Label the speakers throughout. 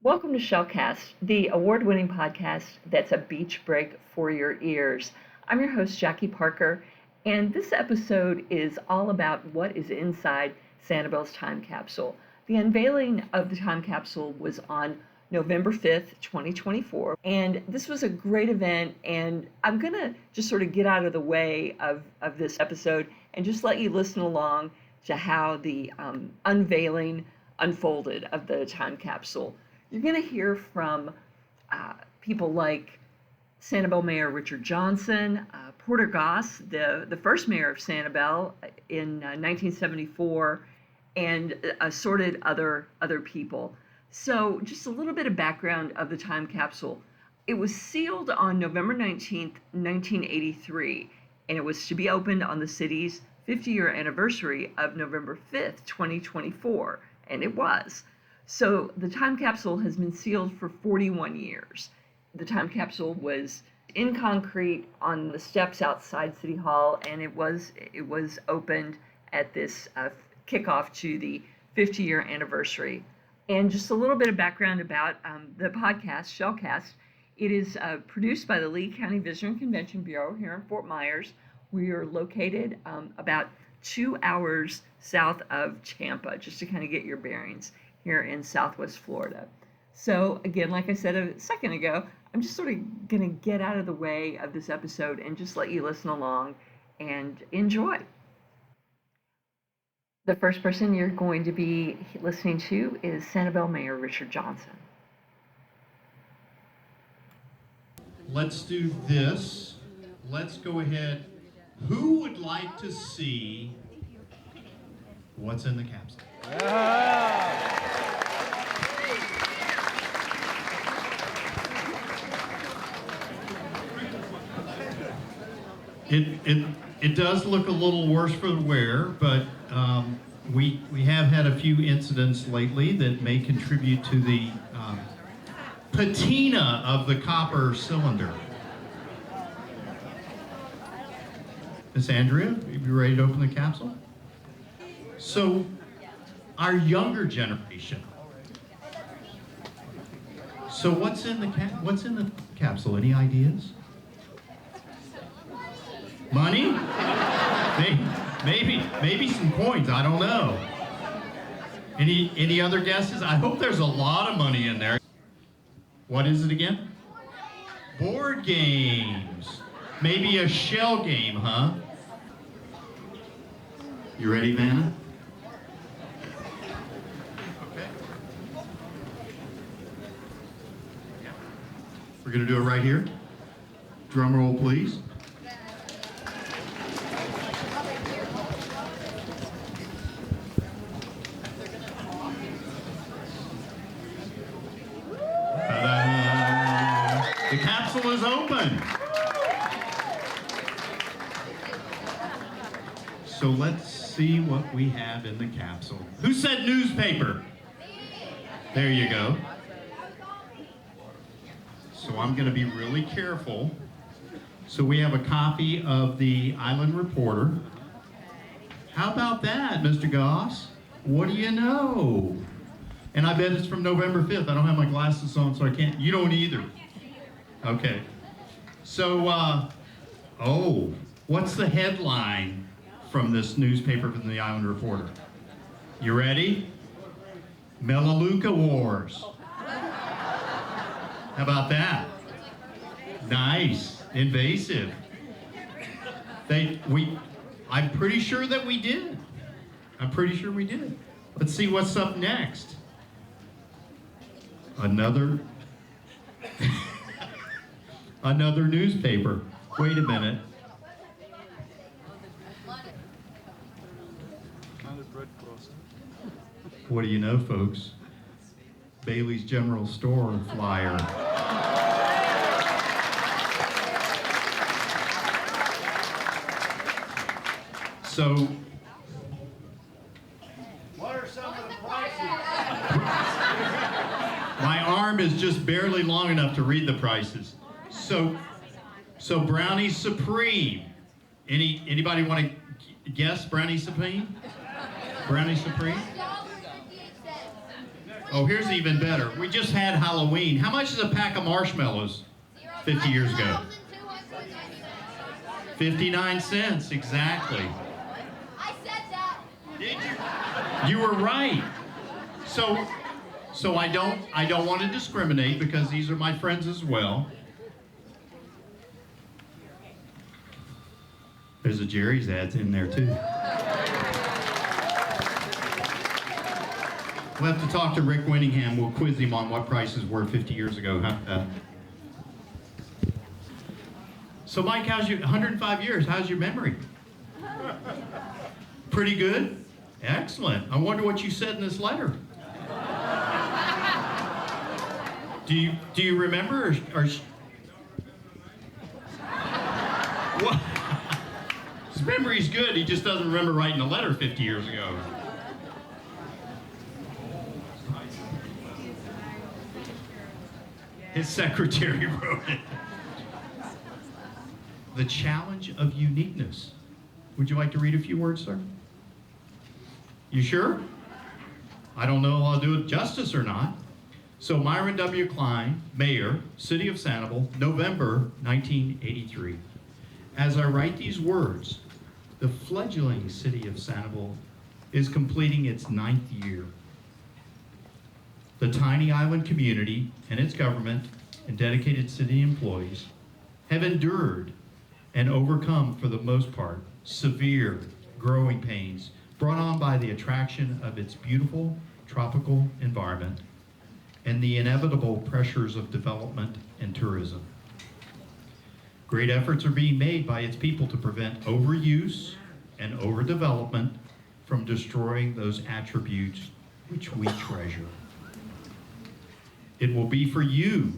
Speaker 1: Welcome to Shellcast, the award-winning podcast that's a beach break for your ears. I'm your host, Jackie Parker, and this episode is all about what is inside Sanibel's time capsule. The unveiling of the time capsule was on November 5th, 2024, and this was a great event, and I'm going to just sort of get out of the way of this episode and just let you listen along to how the unveiling unfolded of the time capsule. You're going to hear from people like Sanibel Mayor Richard Johnson, Porter Goss, the first mayor of Sanibel in 1974, and assorted other people. So just a little bit of background of the time capsule. It was sealed on November 19th, 1983, and it was to be opened on the city's 50-year anniversary of November 5th, 2024, and it was. So the time capsule has been sealed for 41 years. The time capsule was in concrete on the steps outside City Hall, and it was opened at this kickoff to the 50-year anniversary. And just a little bit of background about the podcast, Shellcast. It is produced by the Lee County Visitor and Convention Bureau here in Fort Myers. We are located about 2 hours south of Tampa, just to kind of get your bearings here in Southwest Florida. So again, like I said a second ago, I'm just sort of going to get out of the way of this episode and just let you listen along and enjoy. The first person you're going to be listening to is Sanibel Mayor Richard Johnson.
Speaker 2: Let's do this. Let's go ahead. Who would like to see what's in the capsule? It does look a little worse for the wear, but we have had a few incidents lately that may contribute to the patina of the copper cylinder. Miss Andrea, are you ready to open the capsule? So, our younger generation. So what's in the capsule? Any ideas? Money? Maybe some coins. I don't know. Any other guesses? I hope there's a lot of money in there. What is it again? Board games. Maybe a shell game, huh? You ready, Vanna? Okay. We're gonna do it right here. Drum roll, please. The capsule is open. So let's see what we have in the capsule. Who said newspaper? There you go. So I'm going to be really careful. So we have a copy of the Island Reporter. How about that, Mr. Goss? What do you know? And I bet it's from November 5th. I don't have my glasses on, so I can't. You don't either. Okay. So, what's the headline from this newspaper from the Island Reporter? You ready? Melaleuca Wars. How about that? Nice. Invasive. I'm pretty sure that we did. I'm pretty sure we did. Let's see what's up next. Another newspaper. Wait a minute. What do you know, folks? Bailey's General Store flyer. So, what are some of the prices? My arm is just barely long enough to read the prices. So Brownie Supreme. Anybody want to Guess Brownie Supreme? Brownie Supreme? Oh, here's even better. We just had Halloween. How much is a pack of marshmallows 50 years ago? 59 cents, exactly.
Speaker 3: I said that.
Speaker 2: Did you? You were right. So I don't want to discriminate because these are my friends as well. There's a Jerry's ads in there too. We'll have to talk to Rick Winningham. We'll quiz him on what prices were 50 years ago. So Mike, how's your 105 years? How's your memory? Pretty good? Excellent. I wonder what you said in this letter. Do you remember or what? His memory's good. He just doesn't remember writing a letter 50 years ago. His secretary wrote it. The challenge of uniqueness. Would you like to read a few words, sir? You sure? I don't know if I'll do it justice or not. So Myron W. Klein, Mayor, City of Sanibel, November 1983. As I write these words, the fledgling City of Sanibel is completing its 9th year. The tiny island community and its government and dedicated city employees have endured and overcome, for the most part, severe growing pains brought on by the attraction of its beautiful tropical environment and the inevitable pressures of development and tourism. Great efforts are being made by its people to prevent overuse and overdevelopment from destroying those attributes which we treasure. It will be for you,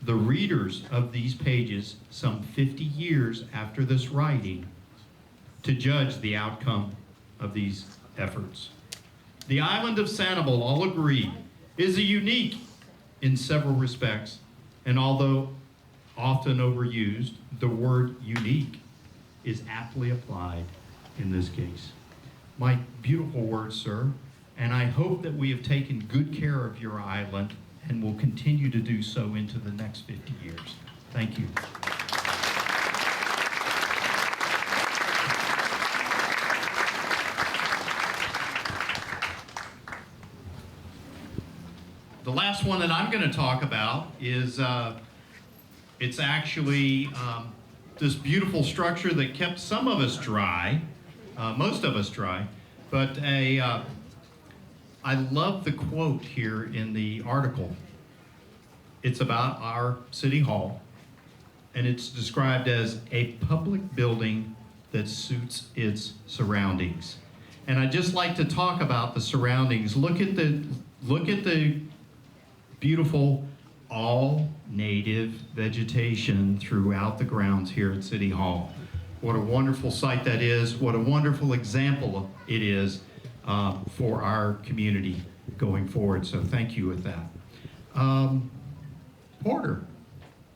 Speaker 2: the readers of these pages, some 50 years after this writing, to judge the outcome of these efforts. The island of Sanibel, all agree, is unique in several respects, and although often overused, the word unique is aptly applied in this case. My beautiful words, sir, and I hope that we have taken good care of your island and will continue to do so into the next 50 years. Thank you. The last one that I'm going to talk about is it's actually this beautiful structure that kept some of us dry, most of us dry, but I love the quote here in the article. It's about our city hall, and it's described as a public building that suits its surroundings. And I'd just like to talk about the surroundings. Look at the beautiful all native vegetation throughout the grounds here at City Hall. What a wonderful sight that is. What a wonderful example it is for our community going forward. So thank you with that. Porter,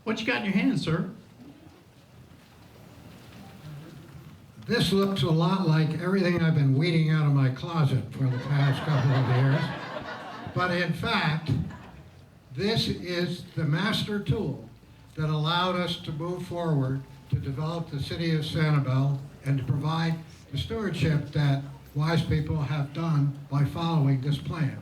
Speaker 2: what you got in your hand, sir?
Speaker 4: This looks a lot like everything I've been weeding out of my closet for the past couple of years. But in fact, this is the master tool that allowed us to move forward to develop the city of Sanibel and to provide the stewardship that wise people have done by following this plan.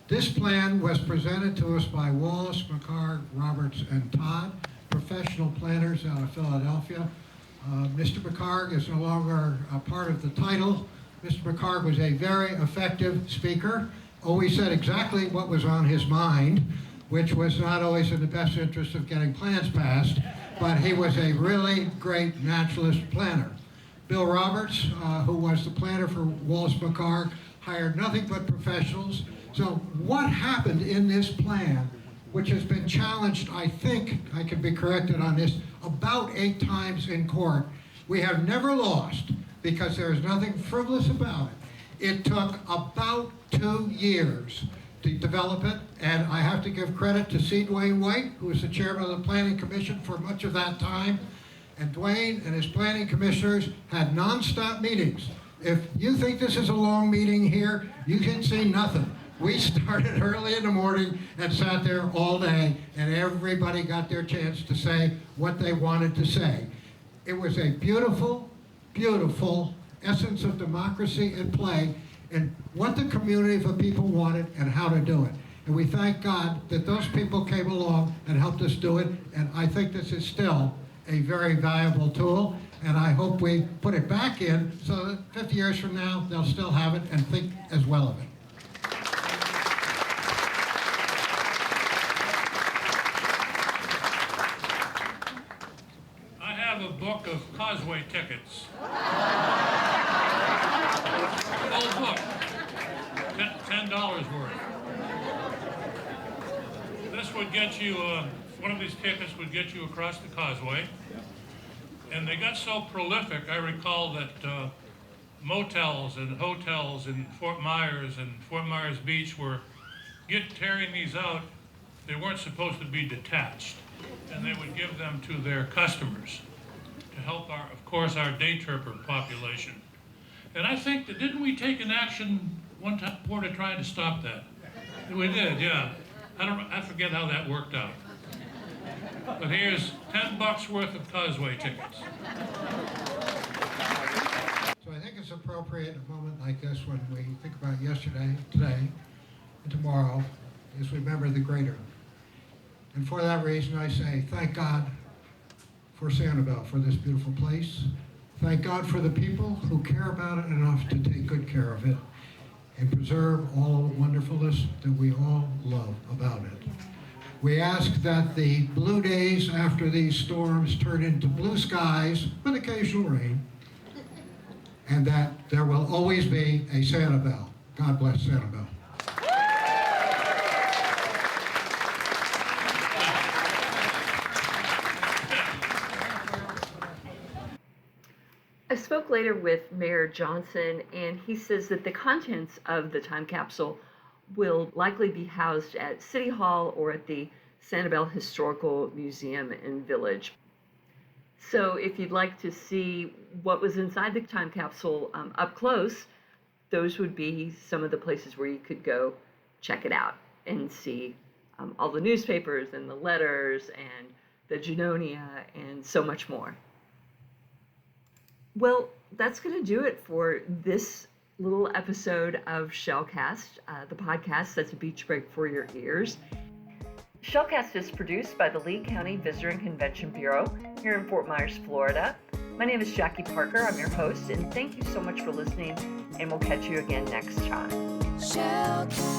Speaker 4: This plan was presented to us by Wallace, McCarg, Roberts, and Todd, professional planners out of Philadelphia. Mr. McCarg is no longer a part of the title. Mr. McCarg was a very effective speaker, always said exactly what was on his mind, which was not always in the best interest of getting plans passed, but he was a really great naturalist planner. Bill Roberts, who was the planner for Wallace McCarg, hired nothing but professionals. So what happened in this plan, which has been challenged, I think I can be corrected on this, about 8 times in court, we have never lost because there is nothing frivolous about it. It took about 2 years to develop it, and I have to give credit to C. Dwayne White, who was the chairman of the Planning Commission for much of that time. And Dwayne and his planning commissioners had nonstop meetings. If you think this is a long meeting here, you can see nothing. We started early in the morning and sat there all day, and everybody got their chance to say what they wanted to say. It was a beautiful, beautiful essence of democracy at play and what the community of people wanted and how to do it. And we thank God that those people came along and helped us do it, and I think this is still a very valuable tool, and I hope we put it back in so that 50 years from now, they'll still have it and think as well of it.
Speaker 5: I have a book of Causeway tickets. Old book, $10 worth. This would get you, one of these tickets would get you across the causeway. And they got so prolific, I recall that motels and hotels in Fort Myers and Fort Myers Beach were tearing these out. They weren't supposed to be detached, and they would give them to their customers to help of course, our day tripper population. And I think that, didn't we take an action one time before to try to stop that? We did, yeah. I forget how that worked out. But here's $10 worth of Causeway tickets.
Speaker 4: So I think it's appropriate in a moment like this when we think about yesterday, today, and tomorrow, is remember the greater. And for that reason I say thank God for Sanibel, for this beautiful place. Thank God for the people who care about it enough to take good care of it and preserve all the wonderfulness that we all love about it. We ask that the blue days after these storms turn into blue skies with occasional rain, and that there will always be a Sanibel. God bless Sanibel.
Speaker 1: I spoke later with Mayor Johnson, and he says that the contents of the time capsule will likely be housed at City Hall or at the Sanibel Historical Museum and Village. So if you'd like to see what was inside the time capsule up close, those would be some of the places where you could go check it out and see all the newspapers and the letters and the Junonia and so much more. Well, that's going to do it for this little episode of Shellcast, the podcast that's a beach break for your ears. Shellcast is produced by the Lee County Visitor and Convention Bureau here in Fort Myers, Florida. My name is Jackie Parker. I'm your host, and thank you so much for listening, and we'll catch you again next time.
Speaker 3: Shellcast.